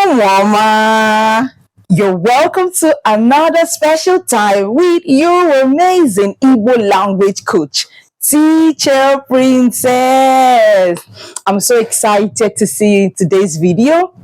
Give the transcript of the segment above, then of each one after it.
Mama. You're welcome to another special time with your amazing Igbo language coach, Teacher Princess. I'm so excited to see you in today's video.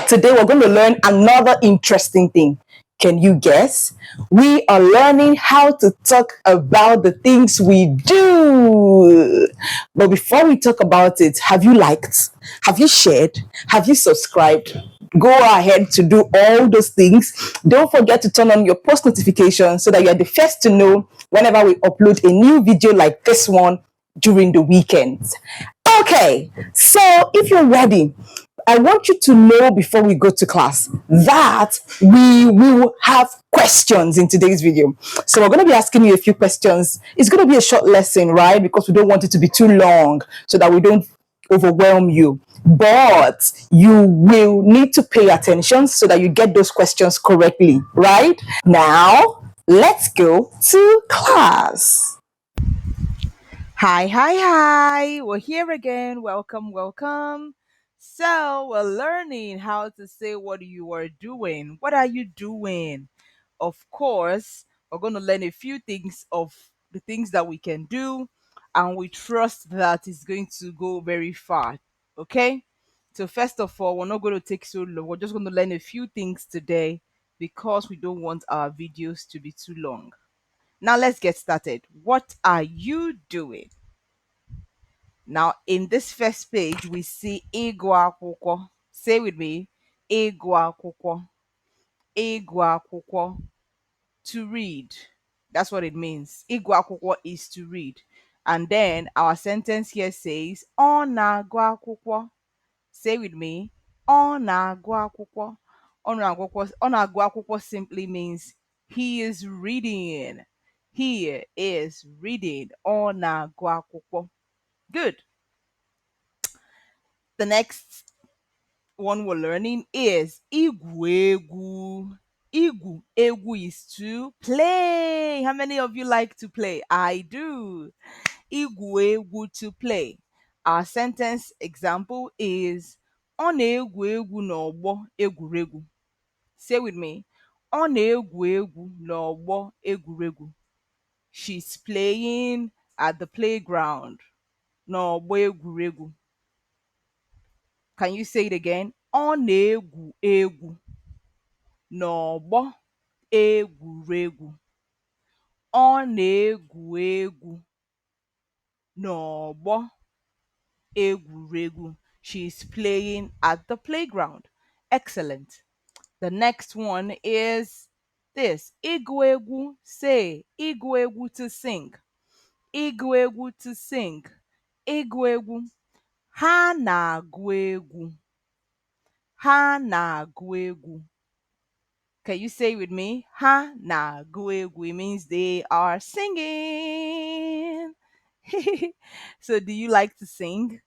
Today we're going to learn another interesting thing. Can you guess? We are learning how to talk about the things we do. But before we talk about it, have you liked? Have you shared? Have you subscribed? Go ahead to do all those things. Don't forget to turn on your post notifications so that you're the first to know whenever we upload a new video like this one during the weekends. Okay, so if you're ready, I want you to know before we go to class that we will have questions in today's video. So we're going to be asking you a few questions. It's going to be a short lesson, right? Because we don't want it to be too long so that we don't overwhelm you. But you will need to pay attention so that you get those questions correctly, right? Now, let's go to class. Hi. We're here again. Welcome. So, we're learning how to say what you are doing. What are you doing? Of course, we're going to learn a few things of the things that we can do, and we trust that it's going to go very far. Okay? So, first of all, we're not going to take so long. We're just going to learn a few things today because we don't want our videos to be too long. Now let's get started. What are you doing? Now in this first page we see ịgụ akwụkwọ. Say with me, ịgụ akwụkwọ. Ịgụ akwụkwọ, to read. That's what it means. Ịgụ akwụkwọ is to read. And then our sentence here says ọ na-agụ akwụkwọ. Say with me, ọ na-agụ akwụkwọ. Ọ na-agụ akwụkwọ simply means he is reading. He is reading. Ọ na-agụ akwụkwọ. Good. The next one we're learning is igwu egwu. Igwu egwu is to play. How many of you like to play? I do. Igwu egwu, to play. Our sentence example is ọ na-egwu egwu n'ọgbọ egwuregwu. Say with me, ọ na-egwu egwu n'ọgbọ egwuregwu. She's playing at the playground. N'ọgbọ egwuregwu. Can you say it again? Ọ na-egwu egwu n'ọgbọ egwuregwu. Ọ na-egwu egwu n'ọgbọ egwuregwu. She's playing at the playground. Excellent. The next one is this. Ịgụ egwu, say ịgụ egwu, to sing. Ịgụ egwu, to sing. Ịgụ egwu. Ha na-agụ egwu. Ha na-agụ egwu. Can you say with me? Ha na-agụ egwu. It means they are singing. So do you like to sing?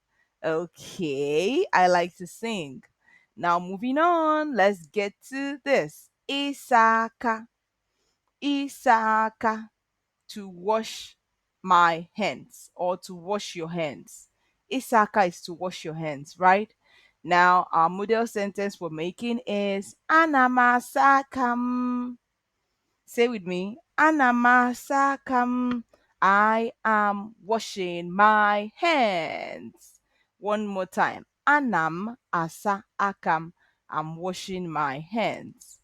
Okay, I like to sing. Now moving on, let's get to this. Isaka. Isaka, to wash my hands or to wash your hands. Isaka is to wash your hands, right? Now, our model sentence we're making is Anamasakam. Say with me, Anamasakam. I am washing my hands. One more time. Anam asa akam. I'm washing my hands.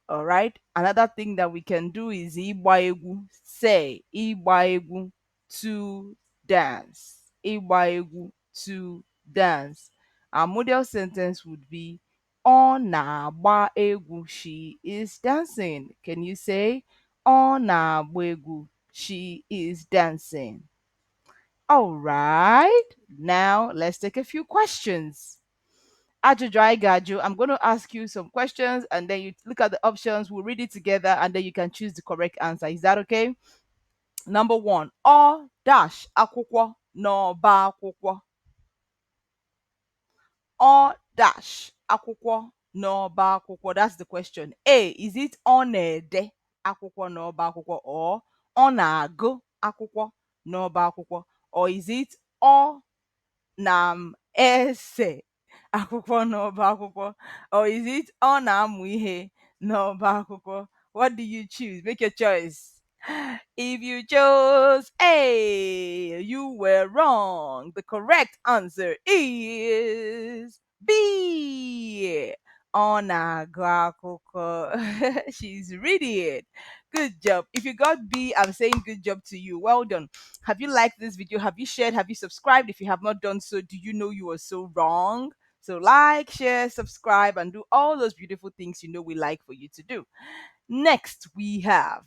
All right. Another thing that we can do is ịgba egwu. Say ịgba egwu, to dance. Ịgba egwu, to dance. Our model sentence would be ọ na-agba egwu. She is dancing. Can you say ọ na-agba egwu? She is dancing. All right. Now let's take a few questions. Ajujaigajo, I'm going to ask you some questions and then you look at the options. We'll read it together and then you can choose the correct answer. Is that okay? Number one, or dash akwụkwọ n'ọba akwụkwọ. Or dash akwụkwọ n'ọba akwụkwọ. That's the question. A, is it ọ na-ede akwụkwọ n'ọba akwụkwọ, or ọ na-agụ akwụkwọ n'ọba akwụkwọ, or is it ọ na-ese akwụkwọ n'ọba akwụkwọ? Or is it ọ na-amụ ihe n'ọba akwụkwọ? What do you choose? Make your choice. If you chose A, you were wrong. The correct answer is B. Ọ na-agụ akwụkwọ. She's reading it. Good job. If you got B, I'm saying good job to you. Well done. Have you liked this video? Have you shared? Have you subscribed? If you have not done so, do you know you are so wrong? So like, share, subscribe, and do all those beautiful things you know we like for you to do. Next, we have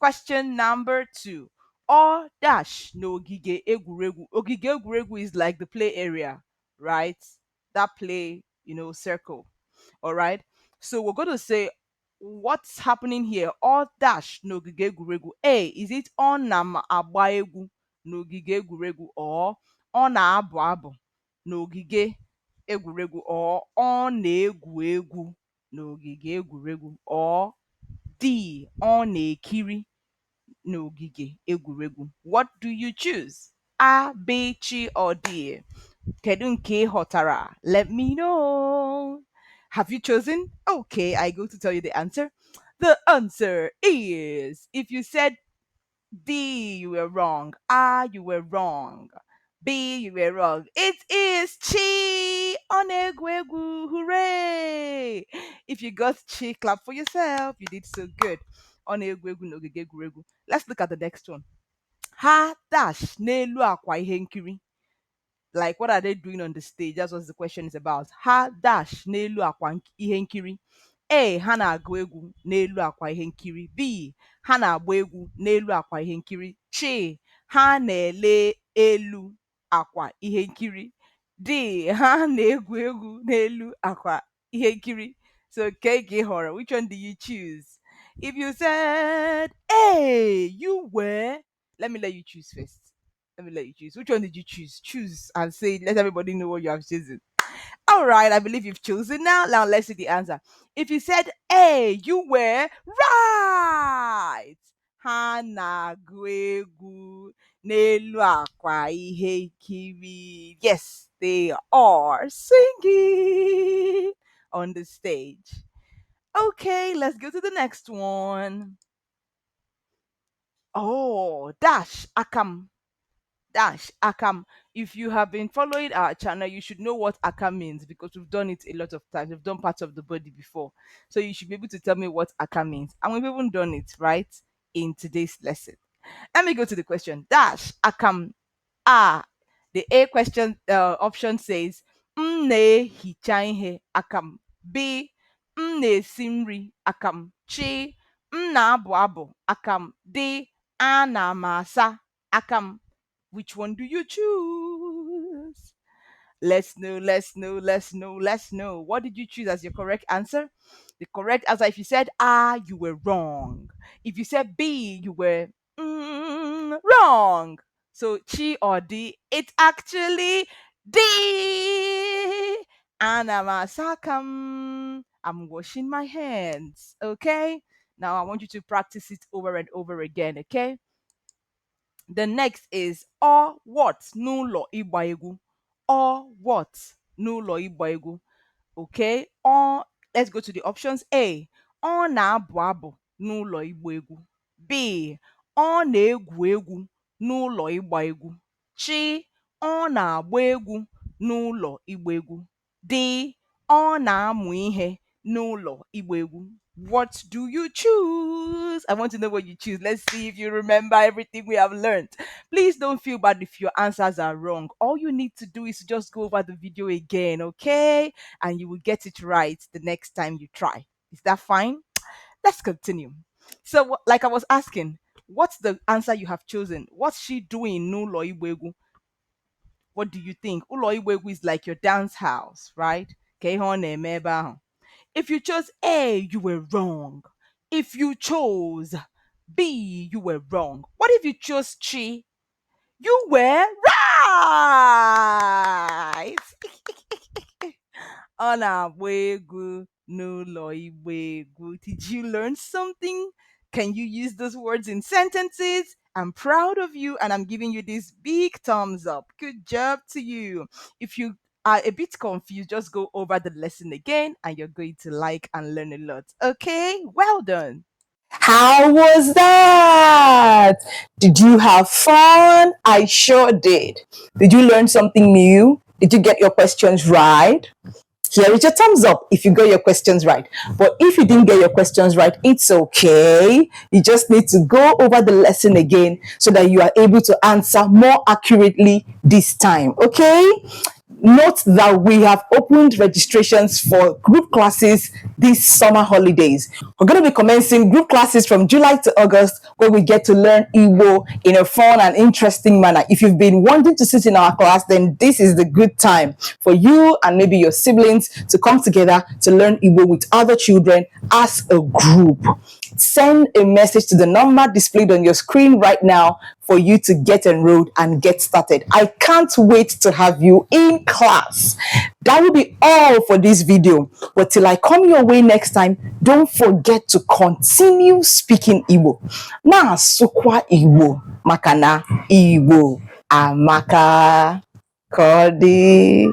question number 2. Or dash no gige egwuregu. Ogige egwuregu is like the play area, right? That play, circle. All right. So we're going to say what's happening here. Or dash no gige egwuregu. A, is it on na agba egwu n'ogige egwuregu, or ọ na-abụ abụ n'ogige egwuregwu, or ọ na-egwu egwu n'ogige egwuregwu, or D, ọ na-ekiri n'ogige egwuregwu? What do you choose? A, B, C, or D? Kedu nke ị họtara? Let me know. Have you chosen? Okay, I go to tell you the answer. The answer is, if you said D, you were wrong. A, you were wrong. B, you were wrong. It is Chi Onegwegu. Hooray! If you got Chi, clap for yourself. You did so good. Onegwegu Nogegeguregu. Let's look at the next one. Ha dash n'elu akwa ihe nkiri. Like, what are they doing on the stage? That's what the question is about. Ha dash n'elu akwa ihe nkiri. A, ha na-agụ egwu n'elu akwa ihe nkiri. B, ha na-agba egwu n'elu akwa ihe nkiri. C, ha na-ele elu akwa ihe nkiri. D, ha na-egwu egwu n'elu akwa ihe nkiri. So, Kege Horror, which one do you choose? If you said A, you were. Let me let you choose first. Let me let you choose. Which one did you choose? Choose and say, let everybody know what you have chosen. All right, I believe you've chosen now. Now let's see the answer. If you said A, you were right. Hana gwegu n'elu akwa ihe nkiri. Yes, they are singing on the stage. Okay, let's go to the next one. Oh, dash akam. Dash akam. If you have been following our channel, you should know what akam means, because we've done it a lot of times. We've done parts of the body before, so you should be able to tell me what akam means, and we've even done it right in today's lesson. Let me go to the question. Dash akam. Ah, the A question option says hicha ihe akam. B, simri akam. C, abụ abụ akam. D, ana masa akam. Which one do you choose? Let's know, let's know, let's know, let's know. What did you choose as your correct answer? The correct answer, if you said A, you were wrong. If you said B, you were wrong. So Chi or D, it's actually D. Anamasakam. I'm washing my hands. Okay? Now I want you to practice it over and over again. Okay? The next is or what n'ụlọ ịgba egwu. Or what n'ụlọ ịgba egwu. Okay? Or let's go to the options. A, ọ na-abụ abụ n'ụlọ ịgba egwu. B, ọ na-egwu egwu n'ụlọ ịgba egwu. C, ọ na-agba egwu n'ụlọ ịgba egwu. D, ọ na-amụ ihe n'ụlọ ịgba egwu. What do you choose? I want to know what you choose. Let's see if you remember everything we have learned. Please don't feel bad if your answers are wrong. All you need to do is to just go over the video again, okay? And you will get it right the next time you try. Is that fine? Let's continue. So, like I was asking, what's the answer you have chosen? What's she doing? N'ụlọ ịgba egwu? What do you think? Ụlọ ịgba egwu is like your dance house, right? Ka ihe ọ na-eme ebe ahụ. If you chose A, you were wrong. If you chose B, you were wrong. What if you chose C? You were right. Ọ na-agba egwu n'ụlọ ịgba egwu. Did you learn something? Can you use those words in sentences? I'm proud of you and I'm giving you this big thumbs up. Good job to you. If you are a bit confused, just go over the lesson again and you're going to like and learn a lot. Okay, well done. How was that? Did you have fun? I sure did. Did you learn something new? Did you get your questions right? Here is your thumbs up if you got your questions right. But if you didn't get your questions right, it's okay. You just need to go over the lesson again so that you are able to answer more accurately this time. Okay? Note that we have opened registrations for group classes this summer holidays. We're going to be commencing group classes from July to August, where we get to learn Igbo in a fun and interesting manner. If you've been wanting to sit in our class, then this is the good time for you and maybe your siblings to come together to learn Igbo with other children as a group. Send a message to the number displayed on your screen right now for you to get enrolled and get started. I can't wait to have you in class. That will be all for this video. But till I come your way next time, don't forget to continue speaking Igbo. Na sukwa Igbo, makana Igbo amaka. Kodi.